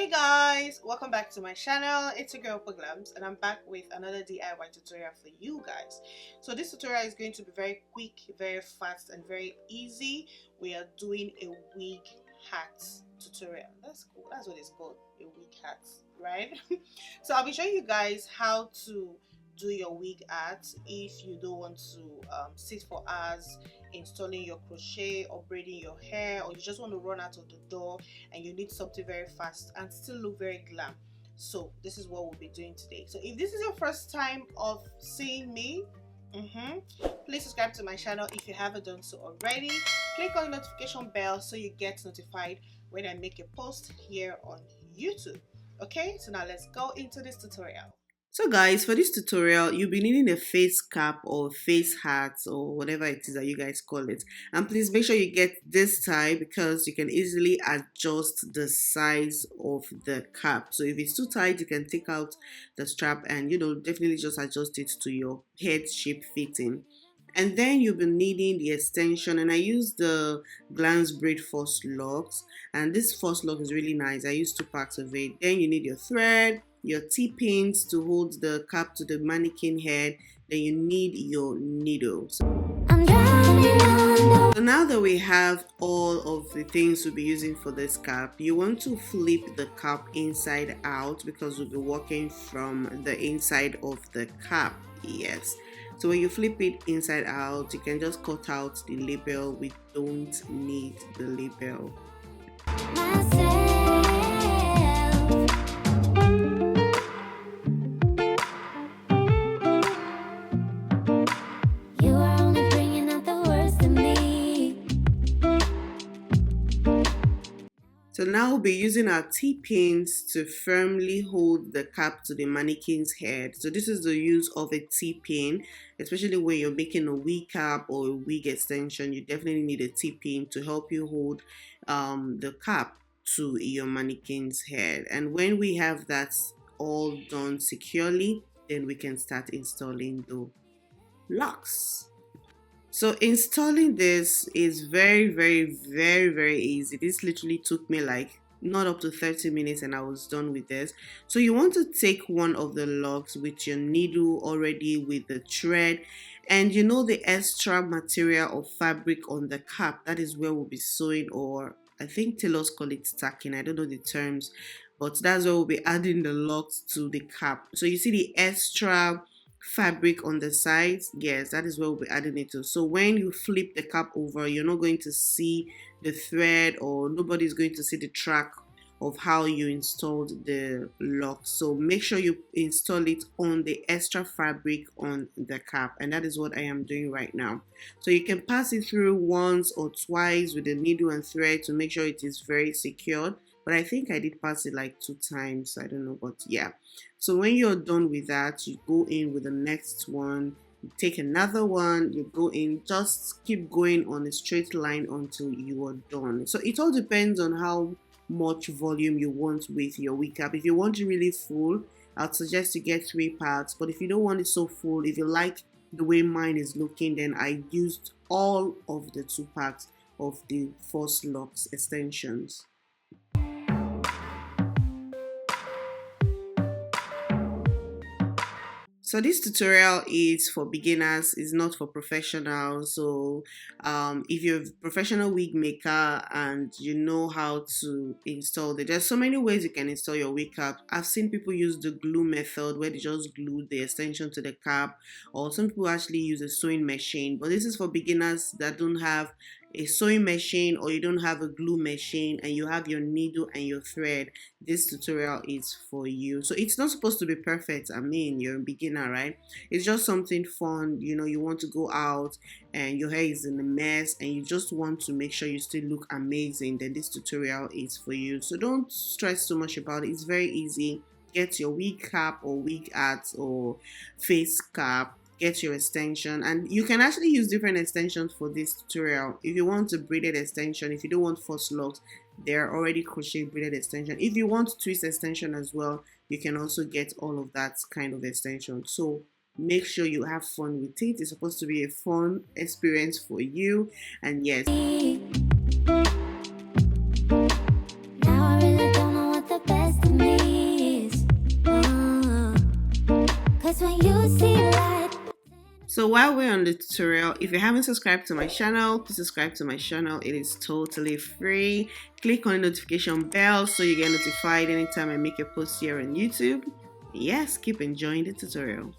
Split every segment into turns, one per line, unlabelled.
Hey guys, welcome back to my channel. It's your girl Paglams and I'm back with another DIY tutorial for you guys. So this tutorial is going to be very quick, very fast and very easy. We are doing a wig hat tutorial. That's cool. That's what it's called, a wig hat, right? So I'll be showing you guys how to do your wig art if you don't want to sit for hours installing your crochet or braiding your hair, or you just want to run out of the door and you need something very fast and still look very glam. So this is what we'll be doing today. So if this is your first time of seeing me, please subscribe to my channel if you haven't done so already. Click on the notification bell so you get notified when I make a post here on YouTube. Okay, so now let's go into this tutorial. So guys, for this tutorial, you'll be needing a face cap or face hat or whatever it is that you guys call it. And please make sure you get this tie because you can easily adjust the size of the cap. So if it's too tight, you can take out the strap and definitely just adjust it to your head shape fitting. And then you'll be needing the extension, and I use the glance braid Faux Locs, and this Faux Loc is really nice. I use 2 packs of it. Then you need your thread, your T-pins to hold the cap to the mannequin head, then you need your needle. So now that we have all of the things we'll be using for this cap, you want to flip the cap inside out because we'll be working from the inside of the cap. Yes. So when you flip it inside out, you can just cut out the label. We don't need the label. So now we'll be using our T-pins to firmly hold the cap to the mannequin's head. So this is the use of a T-pin, especially when you're making a wig cap or a wig extension. You definitely need a T-pin to help you hold the cap to your mannequin's head. And when we have that all done securely, then we can start installing the locks. So installing this is very easy. This literally took me like not up to 30 minutes and I was done with this. So you want to take one of the locks with your needle already with the thread, and the extra material of fabric on the cap, that is where we'll be sewing, or I think tailors call it tacking. I don't know the terms, but that's where we'll be adding the locks to the cap. So you see the extra fabric on the sides, yes, that is where we'll be adding it to. So when you flip the cap over, you're not going to see the thread, or nobody's going to see the track of how you installed the lock. So make sure you install it on the extra fabric on the cap, and that is what I am doing right now. So you can pass it through once or twice with the needle and thread to make sure it is very secured. But I think I did pass it like 2 times. I don't know, but yeah. So when you're done with that, you go in with the next one. You take another one, you go in, just keep going on a straight line until you are done. So it all depends on how much volume you want with your wig cap. If you want it really full, I'd suggest you get 3 parts. But if you don't want it so full, if you like the way mine is looking, then I used all of the 2 parts of the Faux Locs extensions. So this tutorial is for beginners, it's not for professionals. So if you're a professional wig maker and you know how to install there's so many ways you can install your wig cap. I've seen people use the glue method where they just glue the extension to the cap, or some people actually use a sewing machine. But this is for beginners that don't have a sewing machine, or you don't have a glue machine and you have your needle and your thread. This tutorial is for you. So it's not supposed to be perfect. I mean, you're a beginner, right? It's just something fun. You want to go out and your hair is in a mess and you just want to make sure you still look amazing, then this tutorial is for you. So don't stress too much about it. It's very easy. Get your wig cap or wig art or face cap, get your extension, and you can actually use different extensions for this tutorial. If you want a braided extension, if you don't want Faux Locs, they're already crochet braided extension. If you want twist extension as well, you can also get all of that kind of extension. So make sure you have fun with it. It's supposed to be a fun experience for you. And yes,
now I really don't know what the best
So while we're on the tutorial, if you haven't subscribed to my channel, please subscribe to my channel. It is totally free. Click on the notification bell so you get notified anytime I make a post here on YouTube. Yes, keep enjoying the tutorial.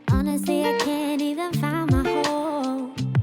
Honestly, I can't even find my home.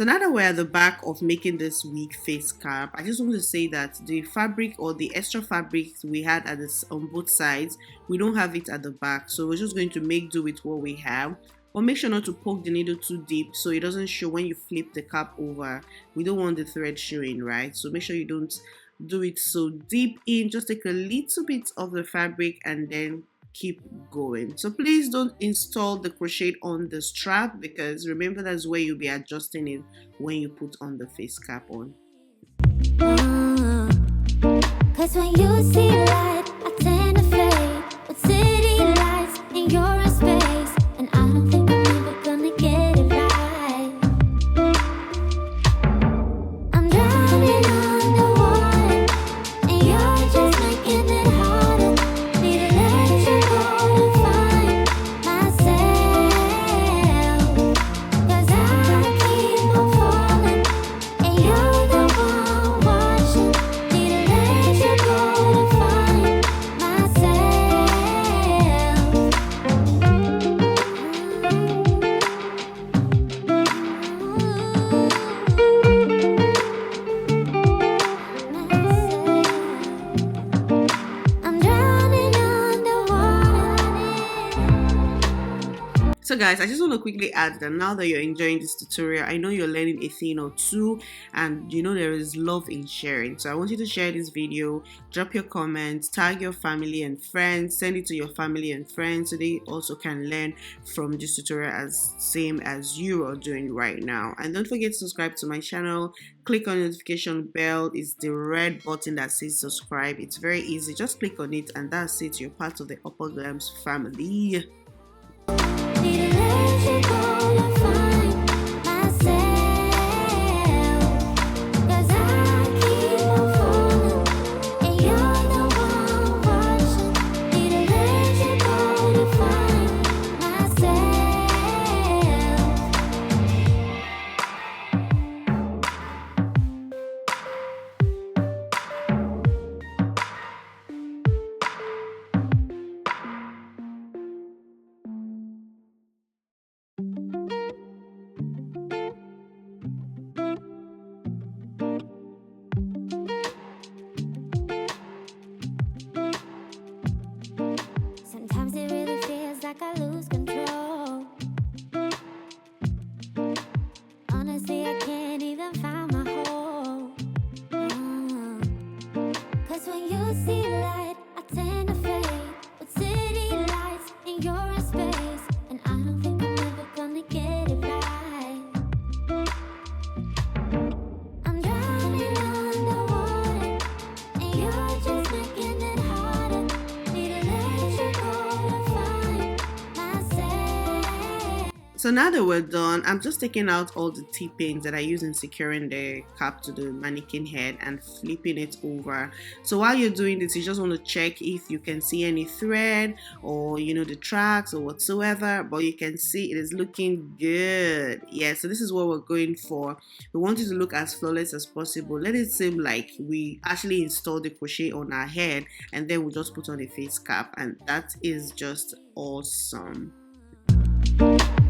now that we're at the back of making this wig face cap, I just want to say that the fabric or the extra fabric we had at this on both sides, we don't have it at the back, so we're just going to make do with what we have. But make sure not to poke the needle too deep so it doesn't show when you flip the cap over. We don't want the thread showing, right? So make sure you don't do it so deep in. Just take a little bit of the fabric and then keep going. So please don't install the crochet on the strap, because remember that's where you'll be adjusting it when you put on the face cap on.
Cause when you see light, I tend to fade with city lights in your space, and I don't think I'm ever gonna get it right. I'm drowning underwater, and you're just making it harder. Need to let you go to find myself. Cause I keep on falling, and you're the one watching. Need to let you go to find
So guys, I just want to quickly add that now that you're enjoying this tutorial, I know you're learning a thing or two, and you know there is love in sharing. So I want you to share this video, drop your comments, tag your family and friends, send it to your family and friends so they also can learn from this tutorial as same as you are doing right now. And don't forget to subscribe to my channel. Click on the notification bell. It's the red button that says subscribe. It's very easy. Just click on it and that's it. You're part of the Upper Glams family.
Need to let you go to find myself. Cause I keep on falling, and you're the one watching. Need to let you go to find sometimes it really feels like I lose control. Honestly, I can't even find my hole. Cause when you see light, I tend to fade with city lights in your space, and I don't think I'm ever gonna get it right. I'm drowning underwater, and you're just making it harder. Need to let you go to find myself.
So now that we're done, I'm just taking out all the T-pins that I use in securing the cap to the mannequin head and flipping it over. So while you're doing this, you just want to check if you can see any thread or the tracks or whatsoever, but you can see it is looking good. Yeah, so this is what we're going for. We want it to look as flawless as possible. Let it seem like we actually installed the crochet on our head and then we just put on a face cap, and that is just awesome.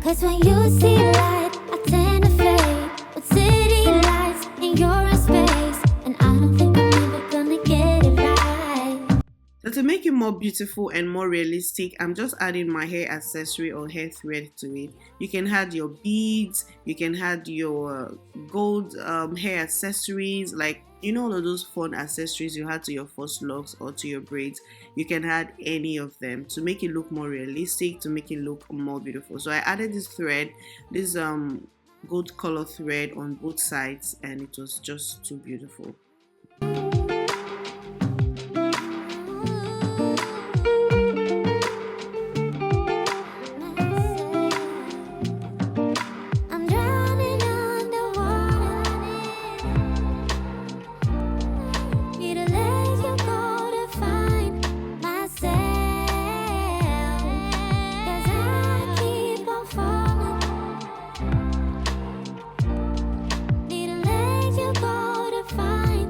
Cause when you see light, I tend to fade with city lights in your space, and I don't think I'm ever gonna get it right.
So to make it more beautiful and more realistic, I'm just adding my hair accessory or hair thread to it. You can add your beads, you can add your gold hair accessories, like all of those fun accessories you had to your Faux Locs or to your braids. You can add any of them to make it look more realistic, to make it look more beautiful. So I added this thread, this gold color thread on both sides, and it was just too beautiful.
I'm drowning underwater. Need to let you go to find myself. Cause I keep on falling. Need to let you go to find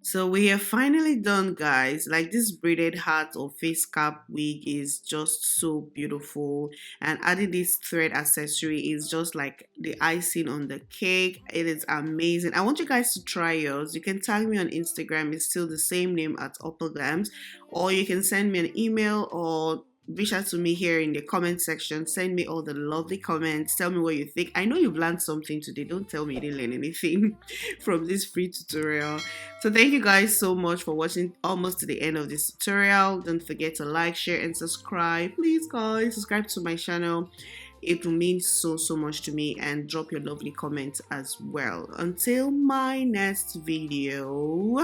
So we are finally done, guys. Like this braided hat or face cap wig is just so beautiful, and adding this thread accessory is just like the icing on the cake. It is amazing. I want you guys to try yours. You can tag me on Instagram. It's still the same name at Upper Glams, or you can send me an email or reach out to me here in the comment section. Send me all the lovely comments. Tell me what you think. I know you've learned something today. Don't tell me you didn't learn anything from this free tutorial. So thank you guys so much for watching almost to the end of this tutorial. Don't forget to like, share, and subscribe. Please, guys, subscribe to my channel. It will mean so much to me, and drop your lovely comments as well. Until my next video,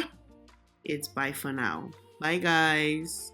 it's bye for now. Bye, guys.